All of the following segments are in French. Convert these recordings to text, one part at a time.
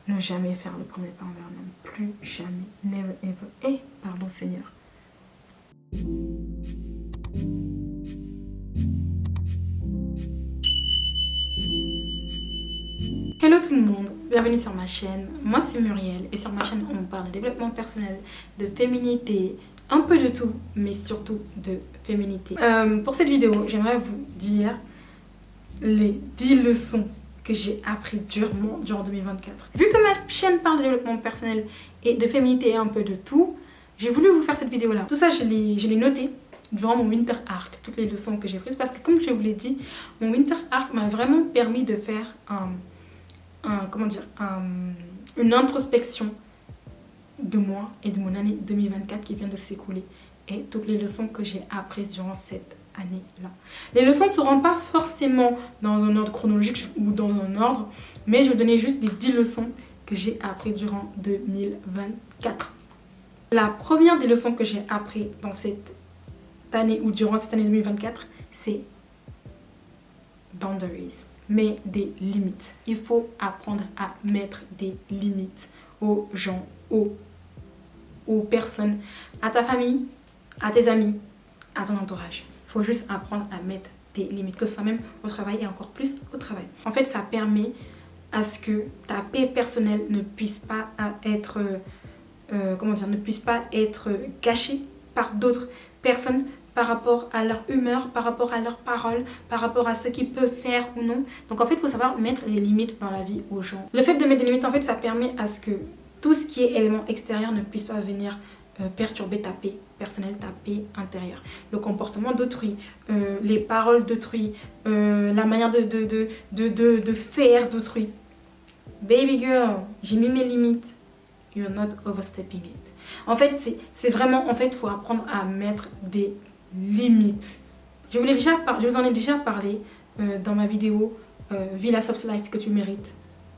ne jamais faire le premier pas envers un homme. Plus jamais. Never ever. Pardon Seigneur. Hello tout le monde, bienvenue sur ma chaîne. Moi c'est Muriel et sur ma chaîne on parle de développement personnel, de féminité, un peu de tout, mais surtout de féminité. Pour cette vidéo, j'aimerais vous dire les 10 leçons que j'ai appris durement durant 2024. Vu que ma chaîne parle de développement personnel et de féminité et un peu de tout, j'ai voulu vous faire cette vidéo là. Tout ça je l'ai noté durant mon winter arc, toutes les leçons que j'ai prises, parce que comme je vous l'ai dit, mon winter arc m'a vraiment permis de faire une introspection de moi et de mon année 2024 qui vient de s'écouler et toutes les leçons que j'ai apprises durant cette année-là. Les leçons ne seront pas forcément dans un ordre chronologique ou dans un ordre, mais je vais vous donner juste les 10 leçons que j'ai apprises durant 2024. La première des leçons que j'ai apprises dans cette année ou durant cette année 2024, c'est boundaries. Mais des limites. Il faut apprendre à mettre des limites aux gens, aux personnes, à ta famille, à tes amis, à ton entourage. Il faut juste apprendre à mettre des limites, que ce soit même au travail et encore plus au travail. En fait, ça permet à ce que ta paix personnelle ne puisse pas être, ne puisse pas être gâchée par d'autres personnes, par rapport à leur humeur, par rapport à leurs paroles, par rapport à ce qu'ils peuvent faire ou non. Donc en fait, il faut savoir mettre des limites dans la vie aux gens. Le fait de mettre des limites, en fait, ça permet à ce que tout ce qui est élément extérieur ne puisse pas venir perturber ta paix personnelle, ta paix intérieure. Le comportement d'autrui, les paroles d'autrui, la manière de faire d'autrui. Baby girl, j'ai mis mes limites. You're not overstepping it. En fait, c'est vraiment, en fait, il faut apprendre à mettre des limites. Je vous en ai déjà parlé dans ma vidéo Vis la soft life que tu mérites.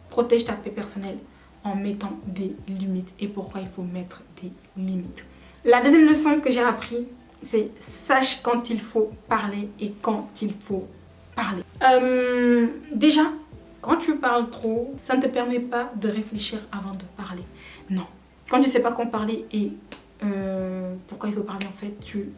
Protège ta paix personnelle en mettant des limites. Et pourquoi il faut mettre des limites. La deuxième leçon que j'ai appris, c'est sache quand il faut parler et quand il faut parler. Déjà, quand tu parles trop, ça ne te permet pas de réfléchir avant de parler. Non. Quand tu ne sais pas quand parler et pourquoi il faut parler, en fait, tu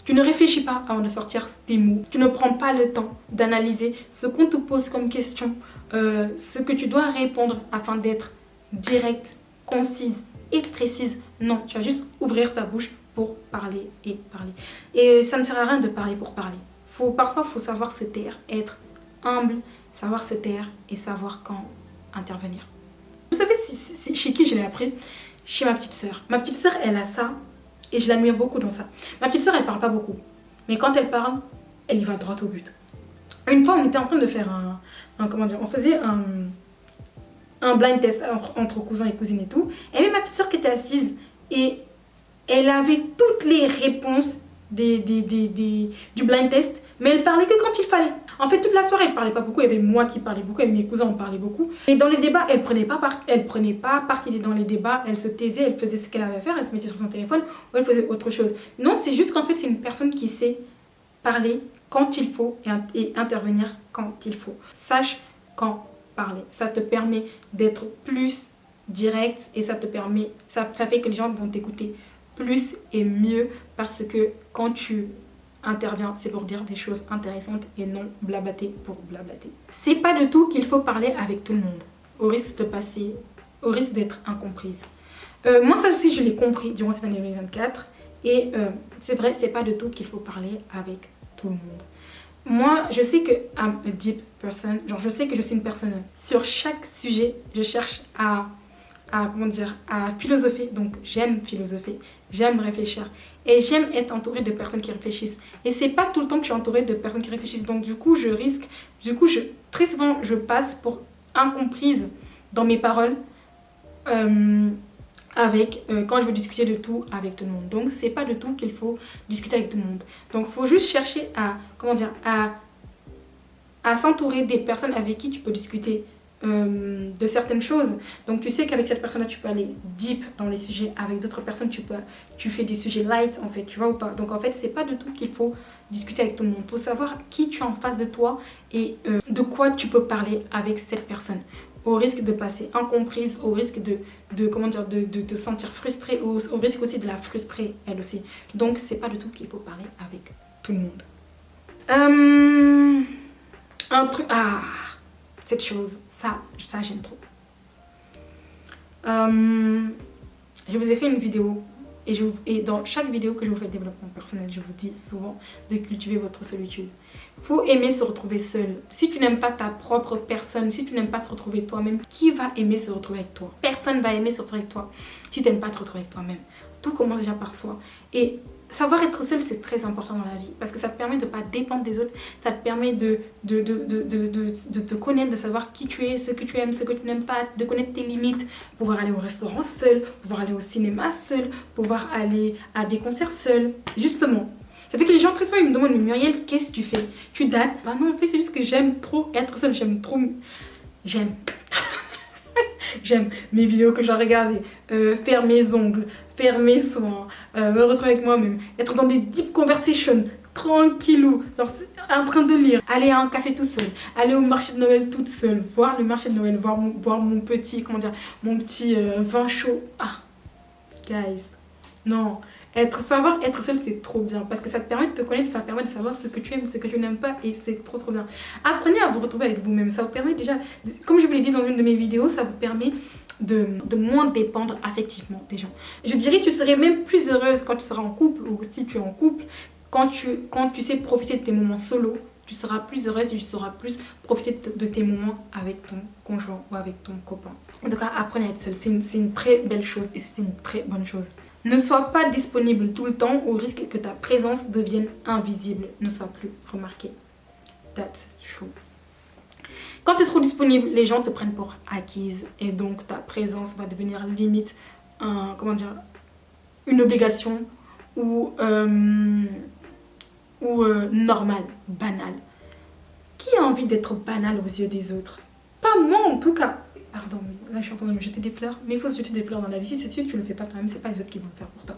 ne réfléchis pas avant de sortir tes mots. Tu ne prends pas le temps d'analyser ce qu'on te pose comme question, ce que tu dois répondre afin d'être directe, concise et précise. Non, tu vas juste ouvrir ta bouche pour parler et parler. Et ça ne sert à rien de parler pour parler. Parfois, il faut savoir se taire, être humble, savoir se taire et savoir quand intervenir. Vous savez chez qui je l'ai appris? Chez ma petite sœur. Ma petite sœur, elle a ça. Et je l'admire beaucoup dans ça. Ma petite sœur, elle parle pas beaucoup. Mais quand elle parle, elle y va droit au but. Une fois, on était en train de faire on faisait un blind test entre cousins et cousines et tout. Et même ma petite sœur qui était assise. Et elle avait toutes les réponses du blind test. Mais elle parlait que quand il fallait. En fait, toute la soirée, elle parlait pas beaucoup. Il y avait moi qui parlais beaucoup. Il y avait mes cousins, on parlait beaucoup. Et dans les débats, elle prenait pas partie dans les débats. Elle se taisait, elle faisait ce qu'elle avait à faire. Elle se mettait sur son téléphone ou elle faisait autre chose. Non, c'est juste qu'en fait, c'est une personne qui sait parler quand il faut et intervenir quand il faut. Sache quand parler. Ça te permet d'être plus direct et ça fait que les gens vont t'écouter plus et mieux parce que quand tu intervient, c'est pour dire des choses intéressantes et non blablater pour blablater. C'est pas du tout qu'il faut parler avec tout le monde, au risque d'être incomprise. Moi, ça aussi, je l'ai compris durant cette année 2024 et c'est vrai, c'est pas du tout qu'il faut parler avec tout le monde. Moi, je sais que I'm a deep person, genre je sais que je suis une personne sur chaque sujet, je cherche à philosopher. Donc j'aime philosopher, j'aime réfléchir et j'aime être entourée de personnes qui réfléchissent. Et c'est pas tout le temps que je suis entourée de personnes qui réfléchissent. Donc du coup très souvent je passe pour incomprise dans mes paroles quand je veux discuter de tout avec tout le monde. Donc c'est pas du tout qu'il faut discuter avec tout le monde. Donc il faut juste chercher à s'entourer des personnes avec qui tu peux discuter de certaines choses. Donc tu sais qu'avec cette personne-là, tu peux aller deep dans les sujets. Avec d'autres personnes, tu fais des sujets light, en fait, tu vois ou pas. Donc en fait, c'est pas du tout qu'il faut discuter avec tout le monde. Il faut savoir qui tu as en face de toi et de quoi tu peux parler avec cette personne. au risque de passer incomprise, au risque de comment dire, de te sentir frustrée, au risque aussi de la frustrer elle aussi. Donc c'est pas du tout qu'il faut parler avec tout le monde. Un truc, cette chose, ça j'aime trop. Je vous ai fait une vidéo et dans chaque vidéo que je vous fais de développement personnel, je vous dis souvent de cultiver votre solitude. Faut aimer se retrouver seul. Si tu n'aimes pas ta propre personne, si tu n'aimes pas te retrouver toi-même, qui va aimer se retrouver avec toi? Personne va aimer se retrouver avec toi si tu n'aimes pas te retrouver avec toi-même. Tout commence déjà par soi. Et savoir être seul, c'est très important dans la vie parce que ça te permet de ne pas dépendre des autres. Ça te permet de te connaître, de savoir qui tu es, ce que tu aimes, ce que tu n'aimes pas, de connaître tes limites, pouvoir aller au restaurant seul, pouvoir aller au cinéma seul, pouvoir aller à des concerts seul. Justement, ça fait que les gens très souvent ils me demandent, mais Muriel, qu'est-ce que tu fais? Tu dates? Bah non, en fait, c'est juste que j'aime trop être seule, J'aime mes vidéos que j'ai regardées, faire mes ongles, faire mes soins, me retrouver avec moi-même, être dans des deep conversations, tranquillou, genre en train de lire, aller à un café tout seul, aller au marché de Noël toute seule, voir le marché de Noël, boire mon petit, mon petit vin chaud. Ah, guys, non. Savoir être seul, c'est trop bien parce que ça te permet de te connaître, ça te permet de savoir ce que tu aimes, ce que tu n'aimes pas et c'est trop bien. Apprenez à vous retrouver avec vous-même, ça vous permet déjà, comme je vous l'ai dit dans une de mes vidéos, ça vous permet de moins dépendre affectivement des gens. Je dirais que tu serais même plus heureuse quand tu seras en couple ou si tu es en couple, quand tu sais profiter de tes moments solo, tu seras plus heureuse et tu sauras plus profiter de tes moments avec ton conjoint ou avec ton copain. En tout cas, apprenez à être seul, c'est une très belle chose et c'est une très bonne chose. Ne sois pas disponible tout le temps au risque que ta présence devienne invisible, ne sois plus remarqué. That's true. Quand tu es trop disponible, les gens te prennent pour acquise et donc ta présence va devenir limite une obligation ou normale, banale. Qui a envie d'être banal aux yeux des autres? Pas moi en tout cas. Pardon, là je suis en train de me jeter des fleurs. Mais il faut se jeter des fleurs dans la vie. Si c'est sûr que tu le fais pas toi-même, c'est pas les autres qui vont le faire pour toi.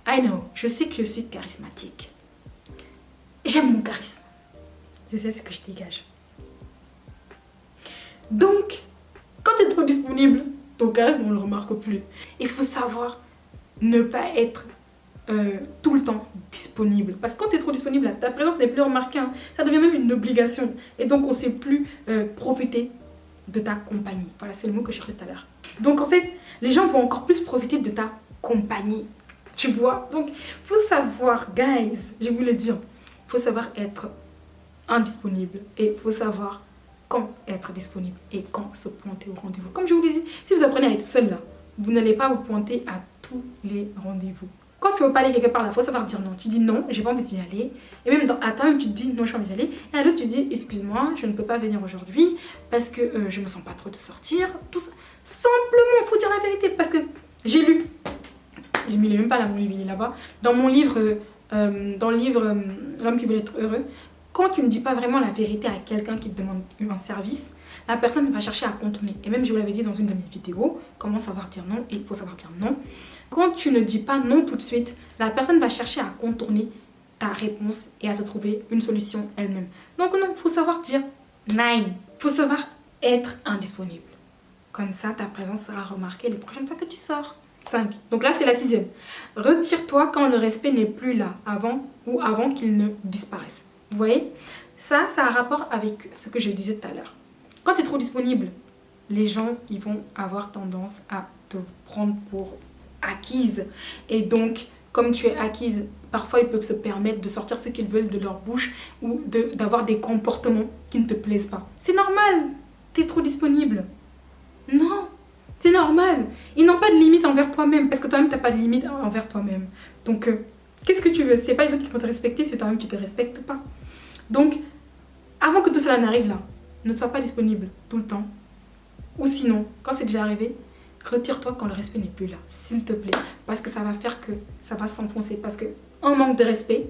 I know, je sais que je suis charismatique. J'aime mon charisme. Je sais ce que je dégage. Donc, quand tu es trop disponible, ton charisme, on ne le remarque plus. Il faut savoir ne pas être tout le temps disponible. Parce que quand tu es trop disponible, là, ta présence n'est plus remarquée. Hein. Ça devient même une obligation. Et donc, on ne sait plus profiter de ta compagnie. Voilà, c'est le mot que je cherchais tout à l'heure. Donc, en fait, les gens vont encore plus profiter de ta compagnie. Tu vois? Donc, il faut savoir, guys, je vous le dis, il faut savoir être indisponible. Et il faut savoir quand être disponible et quand se pointer au rendez-vous. Comme je vous l'ai dit, si vous apprenez à être seul là, vous n'allez pas vous pointer à tous les rendez-vous. Quand tu veux pas aller quelque part là, il faut savoir dire non. Tu dis non, j'ai pas envie d'y aller. Et même à toi-même, tu te dis non, j'ai pas envie d'y aller. Et à l'autre, tu dis excuse-moi, je ne peux pas venir aujourd'hui parce que je me sens pas trop de sortir. Tout ça. Simplement, il faut dire la vérité parce que j'ai lu. Il n'est même pas là, mon livre, il est là-bas. Dans mon livre, L'homme qui veut être heureux, quand tu ne dis pas vraiment la vérité à quelqu'un qui te demande un service, la personne va chercher à contourner. Et même, je vous l'avais dit dans une de mes vidéos, comment savoir dire non, et il faut savoir dire non. Quand tu ne dis pas non tout de suite, la personne va chercher à contourner ta réponse et à te trouver une solution elle-même. Donc non, il faut savoir dire non. Il faut savoir être indisponible. Comme ça, ta présence sera remarquée les prochaines fois que tu sors. 5. Donc là, c'est la 6e. Retire-toi quand le respect n'est plus là, avant qu'il ne disparaisse. Vous voyez? Ça a un rapport avec ce que je disais tout à l'heure. Quand tu es trop disponible, les gens ils vont avoir tendance à te prendre pour acquise. Et donc, comme tu es acquise, parfois ils peuvent se permettre de sortir ce qu'ils veulent de leur bouche ou d'avoir des comportements qui ne te plaisent pas. C'est normal, tu es trop disponible. Non, c'est normal. Ils n'ont pas de limite envers toi-même parce que toi-même, tu n'as pas de limite envers toi-même. Donc, qu'est-ce que tu veux? C'est pas les autres qui vont te respecter si toi-même tu ne te respectes pas. Donc, avant que tout cela n'arrive là, ne sois pas disponible tout le temps. Ou sinon, quand c'est déjà arrivé, retire-toi quand le respect n'est plus là, s'il te plaît. Parce que ça va faire que ça va s'enfoncer. Parce qu'un manque de respect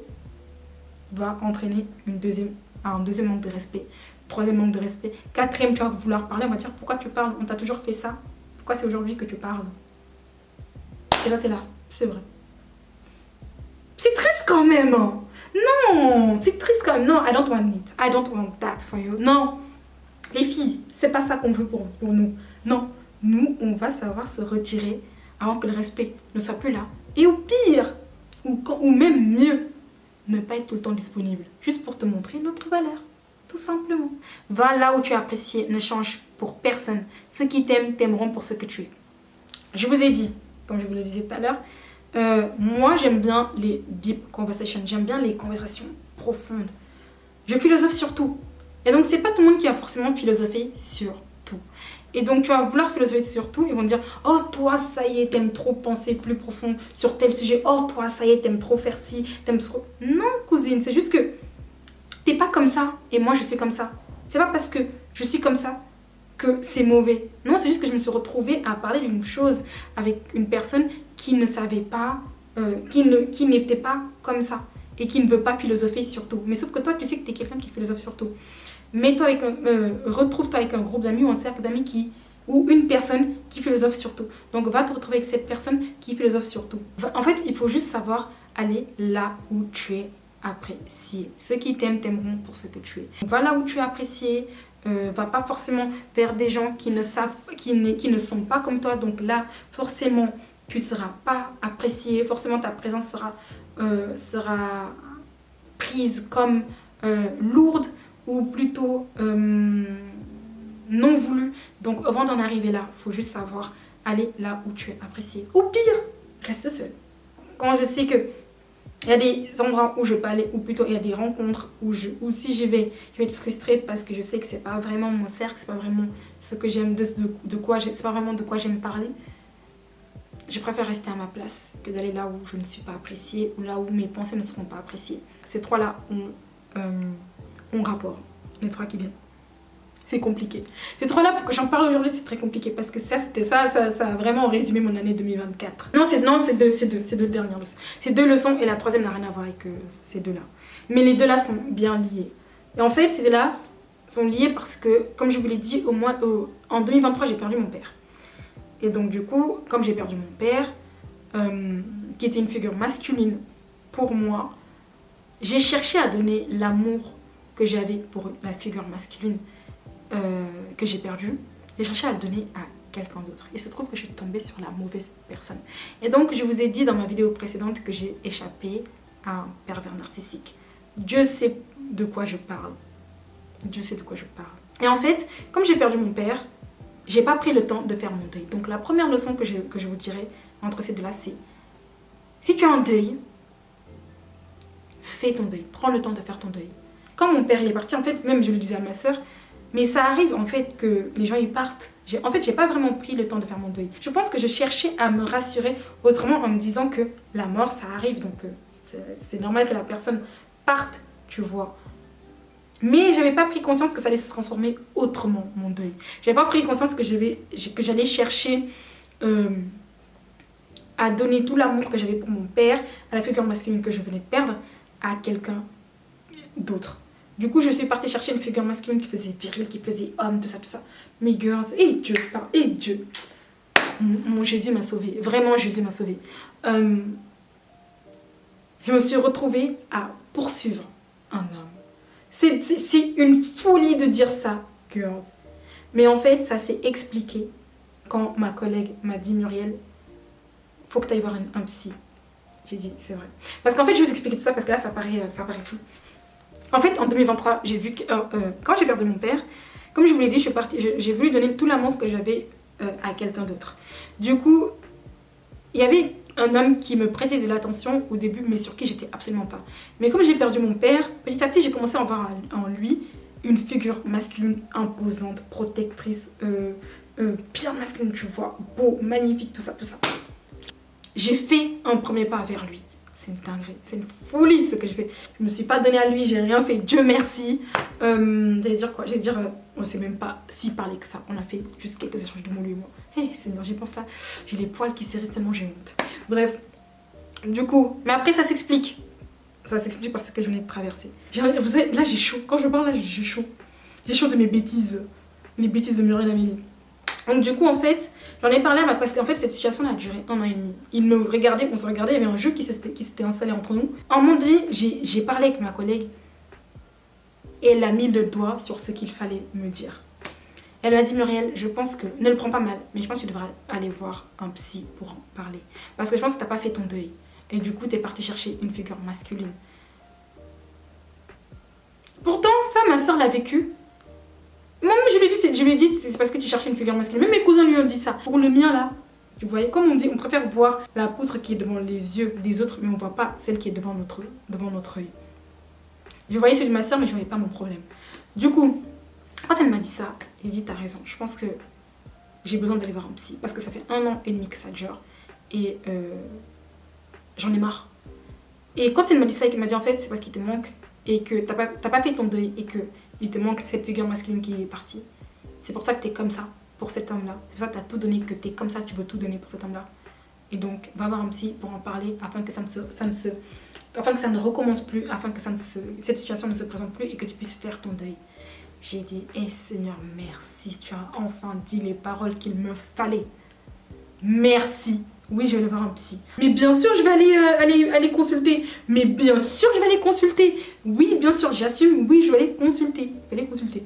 va entraîner un deuxième manque de respect. Troisième manque de respect. Quatrième, tu vas vouloir parler, on va dire pourquoi tu parles? On t'a toujours fait ça. Pourquoi c'est aujourd'hui que tu parles? Et là, t'es là. C'est vrai. C'est triste quand même. Non, c'est triste quand même. Non, I don't want it. I don't want that for you. Non. Les filles, c'est pas ça qu'on veut pour nous. Non, nous, on va savoir se retirer avant que le respect ne soit plus là. Et au pire, ou même mieux, ne pas être tout le temps disponible. Juste pour te montrer notre valeur. Tout simplement. Va là où tu es apprécié, ne change pour personne. Ceux qui t'aiment, t'aimeront pour ce que tu es. Je vous ai dit, comme je vous le disais tout à l'heure, moi j'aime bien les deep conversations. J'aime bien les conversations profondes. Je philosophe sur tout. Et donc c'est pas tout le monde qui va forcément philosopher sur tout. Et donc tu vas vouloir philosopher sur tout, ils vont te dire « Oh toi ça y est, t'aimes trop penser plus profond sur tel sujet. Oh toi ça y est, t'aimes trop faire ci, t'aimes trop... » Non cousine, c'est juste que t'es pas comme ça et moi je suis comme ça. C'est pas parce que je suis comme ça que c'est mauvais. Non, c'est juste que je me suis retrouvée à parler d'une chose avec une personne qui ne savait pas, qui n'était pas comme ça et qui ne veut pas philosopher sur tout. Mais sauf que toi tu sais que t'es quelqu'un qui philosophe sur tout. Mets-toi avec retrouve-toi avec un groupe d'amis ou un cercle d'amis ou une personne qui philosophe sur tout. Donc va te retrouver avec cette personne qui philosophe sur tout. En fait, il faut juste savoir aller là où tu es apprécié. Ceux qui t'aiment t'aimeront pour ce que tu es. Va là où tu es apprécié. Va pas forcément vers des gens qui ne sont pas comme toi. Donc là, forcément, tu ne seras pas apprécié. Forcément, ta présence sera prise comme lourde ou plutôt non voulu. Donc avant d'en arriver là, il faut juste savoir aller là où tu es apprécié. Ou pire, reste seul. Quand je sais que il y a des endroits où je peux aller, ou plutôt il y a des rencontres où si j'y vais, je vais être frustrée parce que je sais que c'est pas vraiment mon cercle, c'est pas vraiment ce que j'aime, c'est pas vraiment de quoi j'aime parler. Je préfère rester à ma place que d'aller là où je ne suis pas appréciée ou là où mes pensées ne seront pas appréciées. Ces trois-là ont rapport, les trois qui viennent. C'est compliqué. Ces trois-là, pour que j'en parle aujourd'hui, c'est très compliqué parce que ça a vraiment résumé mon année 2024. Non, c'est deux dernières leçons. C'est deux leçons et la troisième n'a rien à voir avec ces deux-là. Mais les deux-là sont bien liés. Et en fait, ces deux-là sont liés parce que, comme je vous l'ai dit, en 2023, j'ai perdu mon père. Et donc, du coup, comme j'ai perdu mon père, qui était une figure masculine pour moi, j'ai cherché à donner l'amour que j'avais pour la figure masculine que j'ai perdu, j'ai cherché à le donner à quelqu'un d'autre. Il se trouve que je suis tombée sur la mauvaise personne. Et donc, je vous ai dit dans ma vidéo précédente que j'ai échappé à un pervers narcissique. Dieu sait de quoi je parle. Dieu sait de quoi je parle. Et en fait, comme j'ai perdu mon père, j'ai pas pris le temps de faire mon deuil. Donc, la première leçon que je vous dirais entre ces deux-là, c'est si tu as un deuil, fais ton deuil. Prends le temps de faire ton deuil. Quand mon père il est parti, en fait, même je le disais à ma soeur, mais ça arrive en fait que les gens ils partent. En fait, j'ai pas vraiment pris le temps de faire mon deuil. Je pense que je cherchais à me rassurer autrement en me disant que la mort ça arrive. Donc c'est normal que la personne parte, tu vois. Mais j'avais pas pris conscience que ça allait se transformer autrement, mon deuil. J'avais pas pris conscience que j'allais chercher à donner tout l'amour que j'avais pour mon père, à la figure masculine que je venais de perdre, à quelqu'un d'autre. Du coup, je suis partie chercher une figure masculine qui faisait viril, qui faisait homme, tout ça, tout ça. Mais girls, et Dieu, mon Jésus m'a sauvée. Vraiment, Jésus m'a sauvée. Je me suis retrouvée à poursuivre un homme. C'est une folie de dire ça, girls. Mais en fait, ça s'est expliqué quand ma collègue m'a dit, Muriel, faut que tu ailles voir un psy. J'ai dit, c'est vrai. Parce qu'en fait, je vais vous expliquer tout ça parce que là, ça paraît fou. En fait, en 2023, j'ai vu que quand j'ai perdu mon père, comme je vous l'ai dit, j'ai voulu donner tout l'amour que j'avais à quelqu'un d'autre. Du coup, il y avait un homme qui me prêtait de l'attention au début, mais sur qui j'étais absolument pas. Mais comme j'ai perdu mon père, petit à petit, j'ai commencé à voir en lui une figure masculine imposante, protectrice, bien masculine, tu vois, beau, magnifique, tout ça, tout ça. J'ai fait un premier pas vers lui. C'est une dinguerie, c'est une folie ce que j'ai fait. Je me suis pas donnée à lui, j'ai rien fait, Dieu merci. J'allais dire quoi? J'allais dire, on sait même pas si parler que ça. On a fait juste quelques échanges de mots lui et moi. Hé Seigneur, j'y pense là, j'ai les poils qui s'érissent tellement j'ai honte. Bref, du coup, mais après ça s'explique. Ça s'explique parce que je venais de traverser. Vous savez, là j'ai chaud, quand je parle là j'ai chaud. J'ai chaud de mes bêtises, les bêtises de Muriel Amélie. Donc du coup en fait, j'en ai parlé à ma parce qu'en fait cette situation a duré 1 an et demi. Il me regardait, on se regardait, il y avait un jeu qui s'était installé entre nous. À un moment donné, j'ai parlé avec ma collègue et elle a mis le doigt sur ce qu'il fallait me dire. Elle m'a dit Muriel, je pense que, ne le prends pas mal, mais je pense que tu devrais aller voir un psy pour en parler. Parce que je pense que tu n'as pas fait ton deuil. Et du coup, tu es partie chercher une figure masculine. Pourtant, ça, ma soeur l'a vécu. Moi, je lui ai dit, c'est parce que tu cherchais une figure masculine. Même mes cousins lui ont dit ça. Pour le mien, là, tu voyez, comme on dit, on préfère voir la poutre qui est devant les yeux des autres, mais on ne voit pas celle qui est devant notre œil. Je voyais celui de ma soeur, mais je ne voyais pas mon problème. Du coup, quand elle m'a dit ça, j'ai dit, t'as raison, je pense que j'ai besoin d'aller voir un psy. Parce que ça fait 1 an et demi que ça dure. Et j'en ai marre. Et quand elle m'a dit ça et qu'elle m'a dit, en fait, c'est parce qu'il te manque et que t'as pas fait ton deuil et qu'il te manque cette figure masculine qui est partie. C'est pour ça que t'es comme ça pour cet homme-là. C'est pour ça que t'as tout donné, que t'es comme ça, tu veux tout donner pour cet homme-là. Et donc, va voir un psy pour en parler afin que ça ne recommence plus, afin que cette situation ne se présente plus et que tu puisses faire ton deuil. J'ai dit, Seigneur, merci, tu as enfin dit les paroles qu'il me fallait. Merci. Oui, je vais aller voir un psy. Mais bien sûr, je vais aller consulter. Mais bien sûr, je vais aller consulter. Oui, bien sûr, j'assume. Oui, je vais aller consulter. Je vais aller consulter.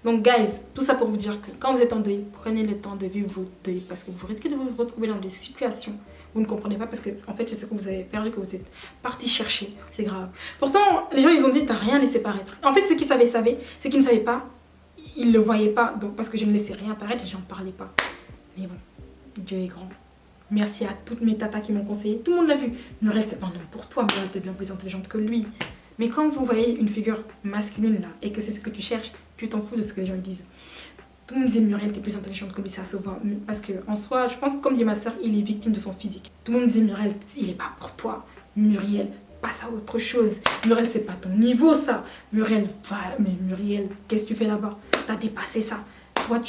Donc, guys, tout ça pour vous dire que quand vous êtes en deuil, prenez le temps de vivre votre deuil parce que vous risquez de vous retrouver dans des situations où vous ne comprenez pas parce que, en fait, c'est ce que vous avez perdu, que vous êtes parti chercher. C'est grave. Pourtant, les gens, ils ont dit, t'as rien laissé paraître. En fait, ce qu'ils savaient, c'est qu'ils ne savaient pas. Ils ne le voyaient pas. Donc, parce que je ne laissais rien paraître et j'en parlais pas. Mais bon, Dieu est grand. Merci à toutes mes tatas qui m'ont conseillé. Tout le monde l'a vu. Muriel, c'est pas un homme pour toi. Muriel, t'es bien plus intelligente que lui. Mais quand vous voyez une figure masculine là et que c'est ce que tu cherches, tu t'en fous de ce que les gens disent. Tout le monde disait Muriel, t'es plus intelligente que lui, ça se voit. Parce que en soi, je pense que comme dit ma soeur, il est victime de son physique. Tout le monde disait Muriel, il est pas pour toi. Muriel, passe à autre chose. Muriel, c'est pas ton niveau ça. Muriel, mais Muriel, qu'est-ce que tu fais là-bas? T'as dépassé ça. Toi,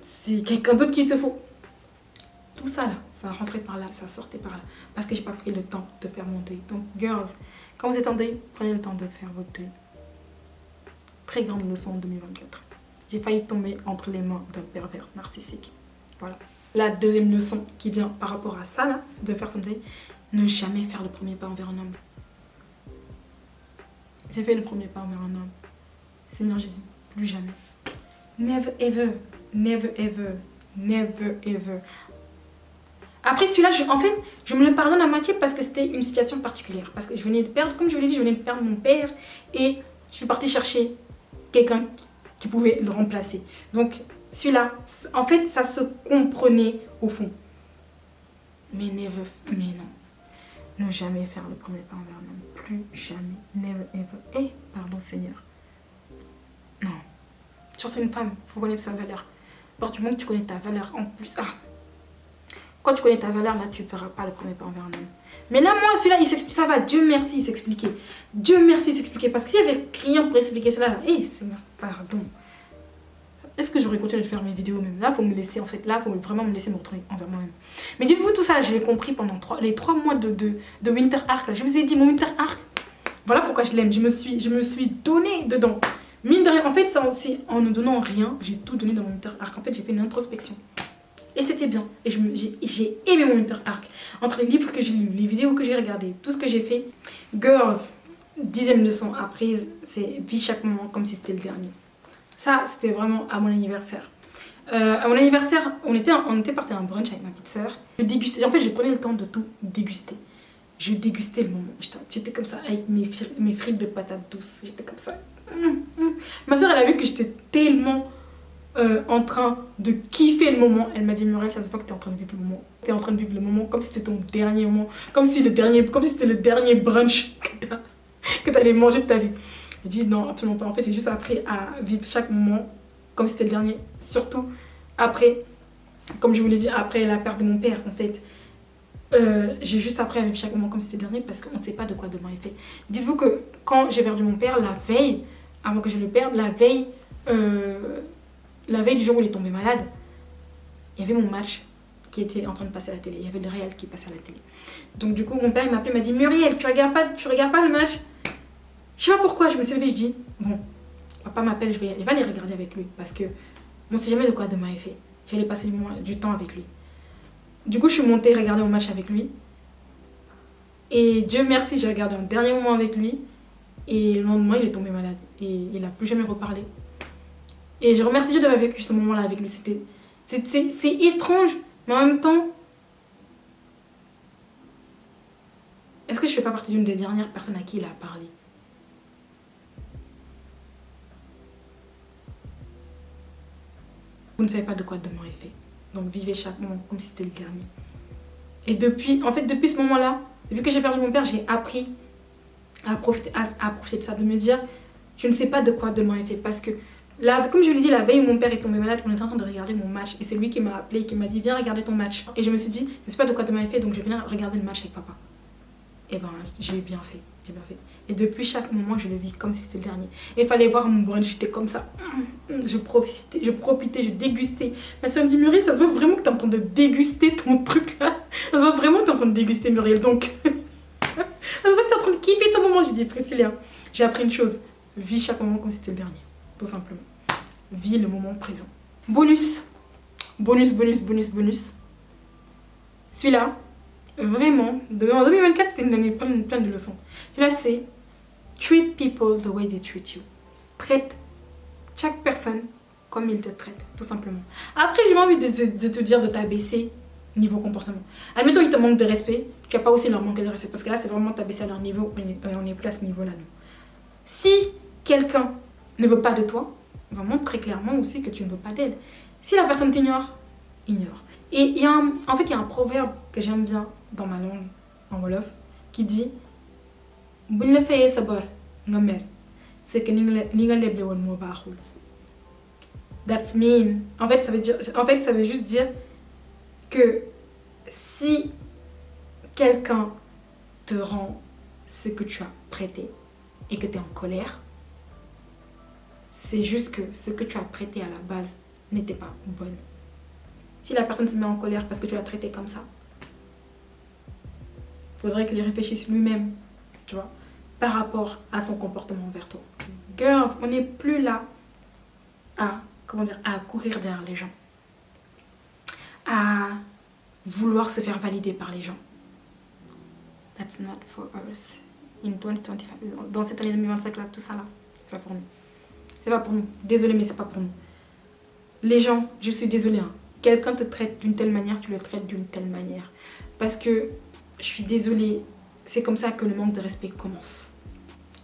c'est quelqu'un d'autre qui te faut. Tout ça là, ça rentrait par là, ça sortait par là. Parce que j'ai pas pris le temps de faire mon deuil. Donc, girls, quand vous êtes en deuil, prenez le temps de faire votre deuil. Très grande leçon en 2024. J'ai failli tomber entre les mains d'un pervers narcissique. Voilà. La deuxième leçon qui vient par rapport à ça là, de faire son deuil, ne jamais faire le premier pas envers un homme. J'ai fait le premier pas envers un homme. Seigneur Jésus, plus jamais. Never ever, never ever, never ever. Après celui-là, en fait, je me le pardonne à moitié parce que c'était une situation particulière. Parce que je venais de perdre, comme je vous l'ai dit, je venais de perdre mon père et je suis partie chercher quelqu'un qui pouvait le remplacer. Donc celui-là, en fait, ça se comprenait au fond. Mais non. Ne jamais faire le premier pas envers un homme. Plus jamais. Never ever. Pardon Seigneur. Non. Surtout une femme, il faut connaître sa valeur. À partir du moment que tu connais ta valeur, en plus... Quand tu connais ta valeur, là, tu ne feras pas le premier pas envers un homme. Mais là, moi, celui-là, il s'explique. Ça va, Dieu merci, il s'expliquait. Dieu merci, il s'expliquait. Parce que s'il n'y avait rien pour expliquer cela, là, Seigneur, pardon. Est-ce que j'aurais continué de faire mes vidéos même? Là, il faut me laisser, en fait. Là, il faut vraiment me laisser me retrouver envers moi-même. Mais dites-vous, tout ça, là, je l'ai compris pendant les 3 mois de Winter Arc. Là. Je vous ai dit, mon Winter Arc, voilà pourquoi je l'aime. Je me suis donné dedans. Mine de rien, en fait, ça, en ne donnant rien, j'ai tout donné dans mon Winter Arc. En fait, j'ai fait une introspection. Et c'était bien. Et j'ai aimé mon Winter Arc. Entre les livres que j'ai lus, les vidéos que j'ai regardées, tout ce que j'ai fait. Girls, 10e leçon apprise, c'est vis chaque moment comme si c'était le dernier. Ça, c'était vraiment à mon anniversaire. À mon anniversaire, on était parti à un brunch avec ma petite sœur. Je dégustais. En fait, j'ai pris le temps de tout déguster. Je dégustais le moment. J'étais comme ça avec mes frites de patates douces. J'étais comme ça. Ma sœur, elle a vu que j'étais tellement... en train de kiffer le moment. Elle m'a dit Muriel, ça se voit que tu es en train de vivre le moment. Tu es en train de vivre le moment comme si c'était ton dernier moment. Comme si c'était le dernier brunch que tu allais manger de ta vie. J'ai dit non, absolument pas. En fait, j'ai juste appris à vivre chaque moment comme si c'était le dernier. Surtout après, comme je vous l'ai dit, après la perte de mon père, en fait. J'ai juste appris à vivre chaque moment comme si c'était le dernier parce qu'on ne sait pas de quoi demain est fait. Dites-vous que quand j'ai perdu mon père, la veille, avant que je le perde, la veille du jour où il est tombé malade, il y avait mon match qui était en train de passer à la télé. Il y avait le Real qui passait à la télé. Donc du coup, mon père il m'a appelé, il m'a dit Muriel, tu regardes pas le match? Je sais pas pourquoi, je me suis levée, je dis bon, papa m'appelle, je vais aller regarder avec lui parce que on sait jamais de quoi demain est fait. Je vais aller passer du temps avec lui. Du coup, je suis montée regarder mon match avec lui. Et Dieu merci, j'ai regardé un dernier moment avec lui. Et le lendemain, il est tombé malade. Et il n'a plus jamais reparlé. Et je remercie Dieu d'avoir vécu ce moment-là avec lui. C'est étrange, mais en même temps, est-ce que je ne fais pas partie d'une des dernières personnes à qui il a parlé? Vous ne savez pas de quoi demain est fait. Donc vivez chaque moment comme si c'était le dernier. Et depuis ce moment-là, depuis que j'ai perdu mon père, j'ai appris à profiter de ça, de me dire, je ne sais pas de quoi demain est fait. Parce que là, comme je vous l'ai dit, la veille où mon père est tombé malade, on était en train de regarder mon match. Et c'est lui qui m'a appelé et qui m'a dit, viens regarder ton match. Et je me suis dit, je ne sais pas de quoi demain est fait, donc je vais venir regarder le match avec papa. Et ben, j'ai bien fait. Et depuis chaque moment, je le vis comme si c'était le dernier. Et il fallait voir mon brunch, j'étais comme ça. Je profitais, je dégustais. Ma soeur me dit, Muriel, ça se voit vraiment que tu es en train de déguster ton truc là. Ça se voit vraiment que tu es en train de déguster, Muriel. Donc, ça se voit que tu es en train de kiffer ton moment. J'ai dit, Priscilla, j'ai appris une chose. Vis chaque moment comme si c'était le dernier. Tout simplement. Vis le moment présent. Bonus. Celui-là, vraiment, en 2024, c'était une année pleine de leçons. Là, c'est treat people the way they treat you. Traite chaque personne comme ils te traitent, tout simplement. Après, j'ai pas envie de te dire de t'abaisser niveau comportement. Admettons qu'ils te manquent de respect, tu vas pas aussi leur manquer de respect. Parce que là, c'est vraiment t'abaisser à leur niveau, on n'est plus à ce niveau-là, nous. Si quelqu'un ne veut pas de toi, vraiment très clairement aussi que tu ne veux pas d'aide. Si la personne t'ignore, ignore. Et il y a un proverbe que j'aime bien dans ma langue, en Wolof, qui dit buñ la fayee sa bor nga mer, c'est que li nga leble woon moo baaxul. That's mean. En fait, ça veut juste dire que si quelqu'un te rend ce que tu as prêté et que tu es en colère, c'est juste que ce que tu as prêté à la base n'était pas bonne. Si la personne se met en colère parce que tu l'as traité comme ça, il faudrait qu'il réfléchisse lui-même, tu vois, par rapport à son comportement envers toi. Girls, on n'est plus là à courir derrière les gens, à vouloir se faire valider par les gens. That's not for us. In 2025, dans cette année 2025 là, tout ça là, c'est pas pour nous. C'est pas pour nous. Désolée, mais c'est pas pour nous. Les gens, je suis désolée, hein. Quelqu'un te traite d'une telle manière, tu le traites d'une telle manière. Parce que, je suis désolée, c'est comme ça que le manque de respect commence.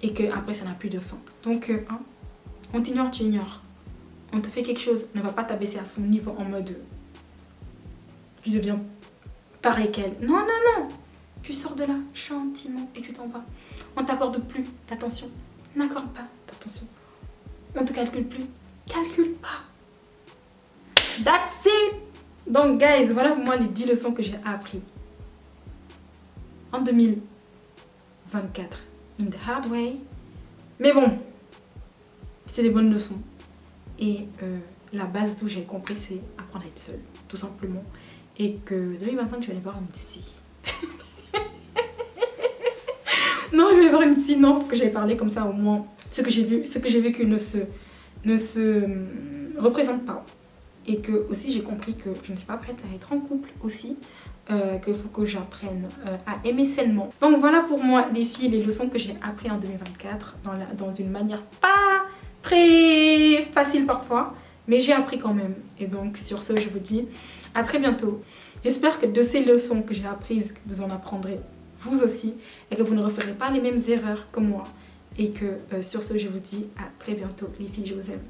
Et qu'après, ça n'a plus de fin. Donc, on t'ignore, tu ignores. On te fait quelque chose, ne va pas t'abaisser à son niveau en mode... Tu deviens pareil qu'elle. Non. Tu sors de là, gentiment, et tu t'en vas. On t'accorde plus d'attention. N'accorde pas d'attention. On te calcule plus. Calcule pas. That's it. Donc, guys, voilà pour moi les 10 leçons que j'ai appris en 2024. In the hard way. Mais bon, c'était des bonnes leçons. Et la base d'où j'ai compris, c'est apprendre à être seule, tout simplement. Et que 2025, je vais aller voir une psy. Non, je vais aller voir une psy. Non, faut que j'aille parler comme ça, au moins. Ce que j'ai vécu ne se représente pas. Et que aussi j'ai compris que je ne suis pas prête à être en couple aussi, qu'il faut que j'apprenne à aimer sainement. Donc voilà pour moi les filles, les leçons que j'ai apprises en 2024 dans une manière pas très facile parfois, mais j'ai appris quand même. Et donc sur ce, je vous dis à très bientôt. J'espère que de ces leçons que j'ai apprises, vous en apprendrez vous aussi et que vous ne referez pas les mêmes erreurs que moi. Et que sur ce, je vous dis à très bientôt les filles, je vous aime.